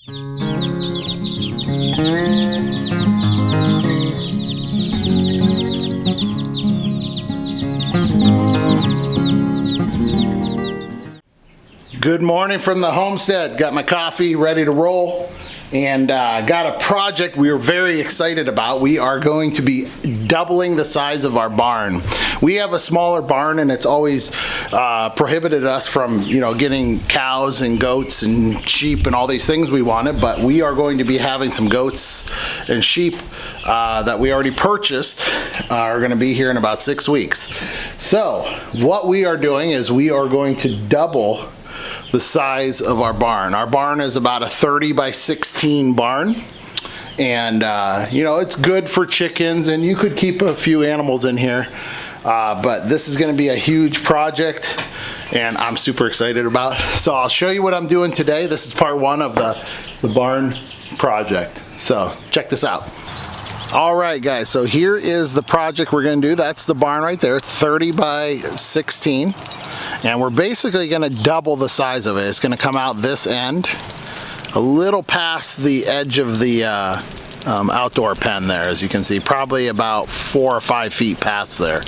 Good morning from the homestead. Got my coffee ready to roll, and got a project we are very excited about. We are going to be doubling the size of our barn. We have a smaller barn, and it's always prohibited us from, getting cows and goats and sheep and all these things we wanted, but we are going to be having some goats and sheep that we already purchased are going to be here in about 6 weeks. So what we are doing is we are going to double the size of our barn. Our barn is about a 30 by 16 barn, and it's good for chickens, and you could keep a few animals in here, but this is going to be a huge project and I'm super excited about. So I'll show you what I'm doing today. This is part one of the barn project, so check this out. Alright guys, so here is the project we're going to do. That's the barn right there. It's 30 by 16. And we're basically going to double the size of it. It's going to come out this end, a little past the edge of the outdoor pen there, as you can see, probably about 4 or 5 feet past there.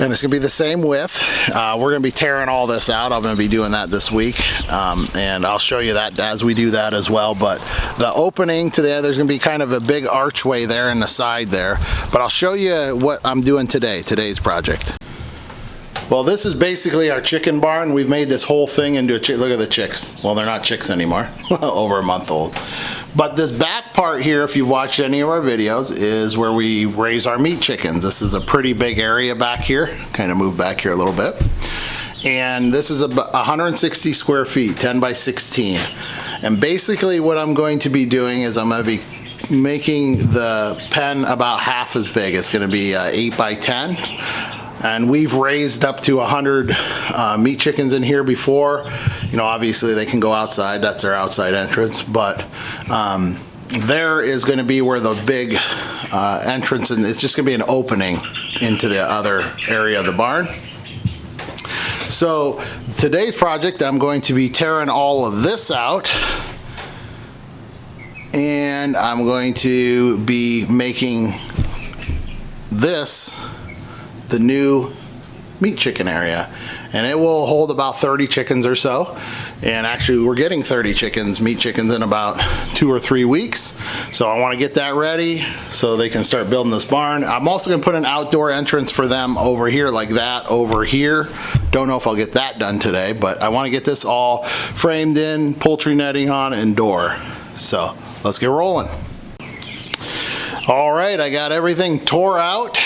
And it's going to be the same width. We're going to be tearing all this out. I'm going to be doing that this week, and I'll show you that as we do that as well. But the opening to there's going to be kind of a big archway there in the side there. But I'll show you what I'm doing today's project. Well, this is basically our chicken barn. We've made this whole thing into a look at the chicks. Well, they're not chicks anymore, over a month old. But this back part here, if you've watched any of our videos, is where we raise our meat chickens. This is a pretty big area back here. Kind of move back here a little bit. And this is about 160 square feet, 10 by 16. And basically what I'm going to be doing is I'm going to be making the pen about half as big. It's going to be 8 by 10. And we've raised up to 100 meat chickens in here before. Obviously they can go outside. That's their outside entrance. But there is going to be where the big entrance, and it's just going to be an opening into the other area of the barn. So today's project, I'm going to be tearing all of this out. And I'm going to be making this the new meat chicken area, and it will hold about 30 chickens or so. And actually we're getting 30 meat chickens in about 2 or 3 weeks, so I want to get that ready so they can start building this barn. I'm also going to put an outdoor entrance for them over here, like that over here. Don't know if I'll get that done today, but I want to get this all framed in, poultry netting on, and door. So let's get rolling. All right, I got everything tore out,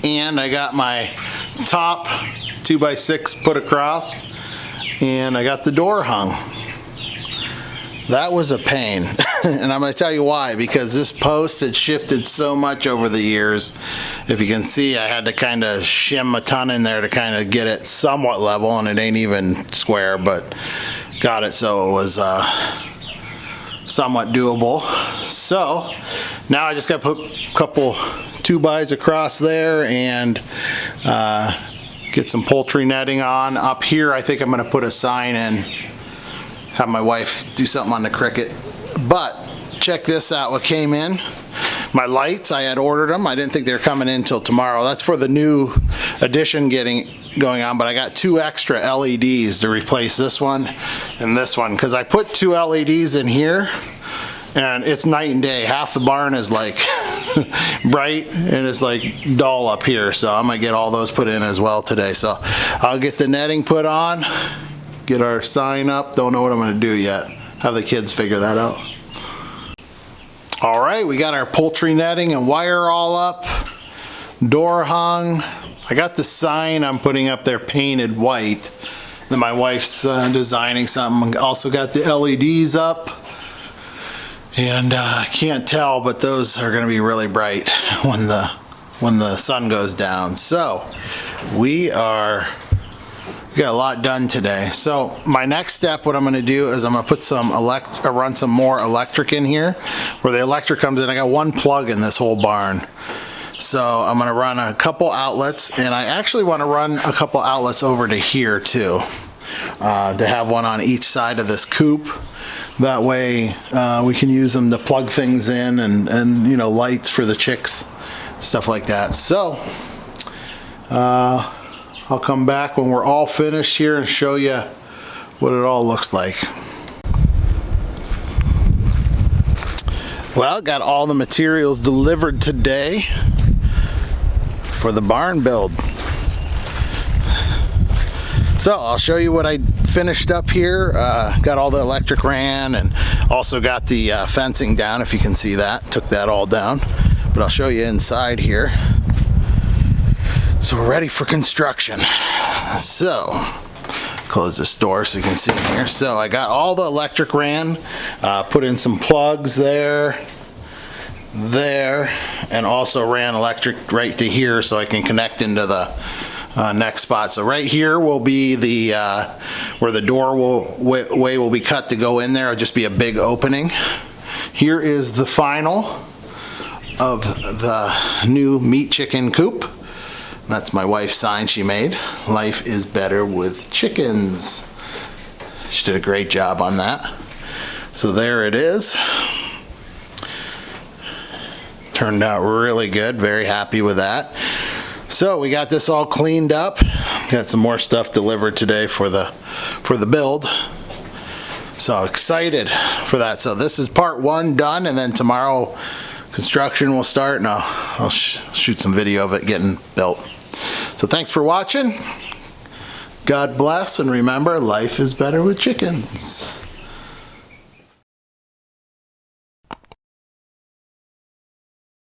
and I got my top 2x6 put across, and I got the door hung. That was a pain. And I'm going to tell you why, because this post had shifted so much over the years. If you can see, I had to kind of shim a ton in there to kind of get it somewhat level, and it ain't even square, but got it so it was somewhat doable. So now I just got to put a couple 2x across there and get some poultry netting on. Up here I think I'm going to put a sign in, have my wife do something on the cricket. But check this out, what came in. My lights, I had ordered them. I didn't think they were coming in until tomorrow. That's for the new addition going on, but I got 2 extra LEDs to replace this one and this one, because I put 2 LEDs in here and it's night and day. Half the barn is like bright and it's like dull up here, so I'm gonna get all those put in as well today. So I'll get the netting put on, get our sign up. Don't know what I'm gonna do yet. Have the kids figure that out. All right, we got our poultry netting and wire all up, door hung. I got the sign I'm putting up there painted white. Then my wife's designing something. Also got the LEDs up. And I can't tell, but those are gonna be really bright when the sun goes down. So we got a lot done today. So my next step, what I'm gonna do is I'm gonna put run some more electric in here. Where the electric comes in, I got 1 plug in this whole barn. So I'm gonna run a couple outlets, and I actually wanna run a couple outlets over to here too. to have one on each side of this coop. That way we can use them to plug things in and you know, lights for the chicks, stuff like that. So I'll come back when we're all finished here and show you what it all looks like. Well, got all the materials delivered today for the barn build. So I'll show you what I finished up here. Got all the electric ran and also got the fencing down, if you can see that. Took that all down, but I'll show you inside here. So we're ready for construction. So close this door so you can see in here. So I got all the electric ran, put in some plugs there, and also ran electric right to here so I can connect into the next spot. So right here will be the where the doorway will be cut to go in there. It'll just be a big opening. Here is the final of the new meat chicken coop. That's my wife's sign she made. Life is better with chickens. She did a great job on that. So there it is. Turned out really good. Very happy with that. So we got this all cleaned up. Got some more stuff delivered today for the build. So excited for that. So this is part one done, and then tomorrow construction will start, and I'll shoot some video of it getting built. So thanks for watching. God bless, and remember, life is better with chickens.